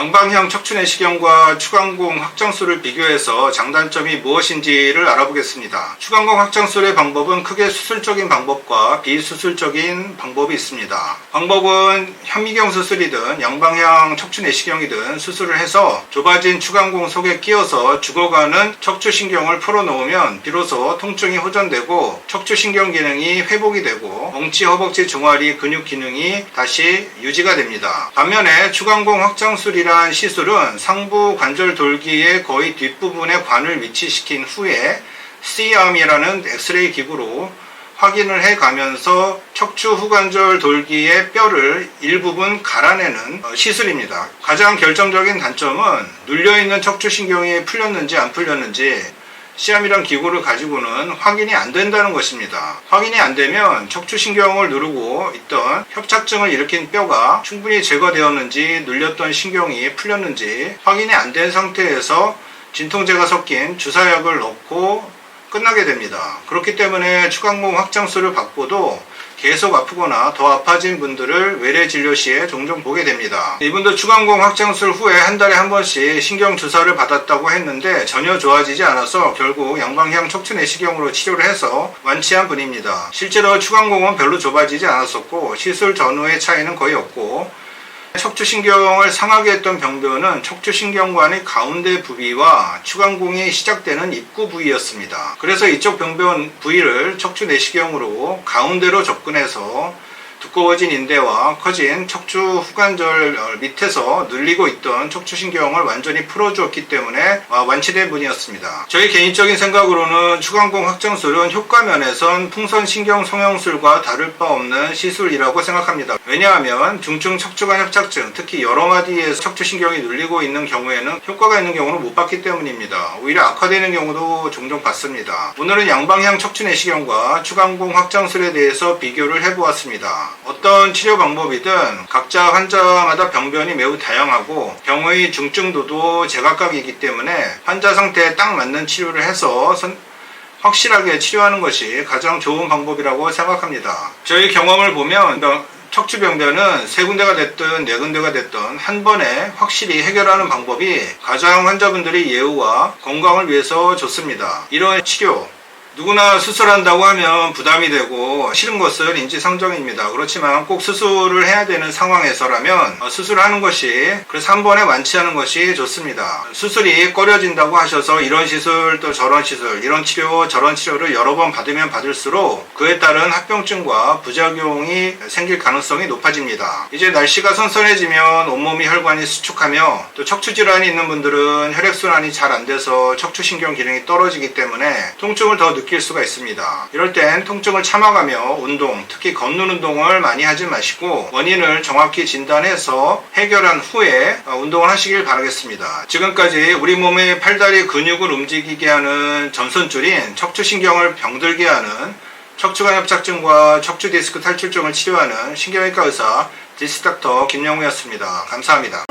양방향 척추내시경과 추간공 확장술을 비교해서 장단점이 무엇인지를 알아보겠습니다. 추간공 확장술의 방법은 크게 수술적인 방법과 비수술적인 방법이 있습니다. 방법은 현미경 수술이든 양방향 척추내시경이든 수술을 해서 좁아진 추간공 속에 끼어서 죽어가는 척추신경을 풀어놓으면 비로소 통증이 호전되고 척추신경 기능이 회복이 되고 엉치, 허벅지, 종아리 근육 기능이 다시 유지가 됩니다. 반면에 추간공 확장술이란 시술은 상부 관절 돌기의 거의 뒷부분에 관을 위치시킨 후에 C암이라는 엑스레이 기구로 확인을 해가면서 척추 후관절 돌기의 뼈를 일부분 갈아내는 시술입니다. 가장 결정적인 단점은 눌려있는 척추신경이 풀렸는지 안 풀렸는지 C암이란 기구를 가지고는 확인이 안 된다는 것입니다. 확인이 안 되면 척추신경을 누르고 있던 협착증을 일으킨 뼈가 충분히 제거되었는지 눌렸던 신경이 풀렸는지 확인이 안 된 상태에서 진통제가 섞인 주사약을 넣고 끝나게 됩니다. 그렇기 때문에 추간공 확장술을 받고도 계속 아프거나 더 아파진 분들을 외래 진료 시에 종종 보게 됩니다. 이분도 추간공 확장술 후에 한 달에 한 번씩 신경 주사를 받았다고 했는데 전혀 좋아지지 않아서 결국 양방향 척추내시경으로 치료를 해서 완치한 분입니다. 실제로 추간공은 별로 좁아지지 않았었고 시술 전후의 차이는 거의 없고 척추신경을 상하게 했던 병변은 척추신경관의 가운데 부위와 추간공이 시작되는 입구 부위였습니다. 그래서 이쪽 병변 부위를 척추내시경으로 가운데로 접근해서 두꺼워진 인대와 커진 척추 후관절 밑에서 눌리고 있던 척추신경을 완전히 풀어주었기 때문에 완치된 분이었습니다. 저희 개인적인 생각으로는 추간공 확장술은 효과면에선 풍선신경 성형술과 다를 바 없는 시술이라고 생각합니다. 왜냐하면 중증 척추관 협착증, 특히 여러 마디에서 척추신경이 눌리고 있는 경우에는 효과가 있는 경우는 못 봤기 때문입니다. 오히려 악화되는 경우도 종종 봤습니다. 오늘은 양방향 척추내시경과 추간공 확장술에 대해서 비교를 해보았습니다. 어떤 치료 방법이든 각자 환자마다 병변이 매우 다양하고 병의 중증도도 제각각이기 때문에 환자 상태에 딱 맞는 치료를 해서 확실하게 치료하는 것이 가장 좋은 방법이라고 생각합니다. 저희 경험을 보면 척추병변은 세 군데가 됐든 네 군데가 됐든 한 번에 확실히 해결하는 방법이 가장 환자분들의 예후와 건강을 위해서 좋습니다. 이런 치료 누구나 수술한다고 하면 부담이 되고 싫은 것은 인지상정입니다. 그렇지만 꼭 수술을 해야 되는 상황에서라면 수술하는 것이 그래서 한 번에 완치하는 것이 좋습니다. 수술이 꺼려진다고 하셔서 이런 시술 또 저런 시술 이런 치료 저런 치료를 여러 번 받으면 받을수록 그에 따른 합병증과 부작용이 생길 가능성이 높아집니다. 이제 날씨가 선선해지면 온몸이 혈관이 수축하며 또 척추질환이 있는 분들은 혈액순환이 잘 안 돼서 척추신경 기능이 떨어지기 때문에 통증을 더 느낄 수가 있습니다. 이럴 땐 통증을 참아가며 운동, 특히 걷는 운동을 많이 하지 마시고 원인을 정확히 진단해서 해결한 후에 운동을 하시길 바라겠습니다. 지금까지 우리 몸의 팔다리 근육을 움직이게 하는 전선줄인 척추신경을 병들게 하는 척추관 협착증과 척추 디스크 탈출증을 치료하는 신경외과 의사 디스닥터 김영우였습니다. 감사합니다.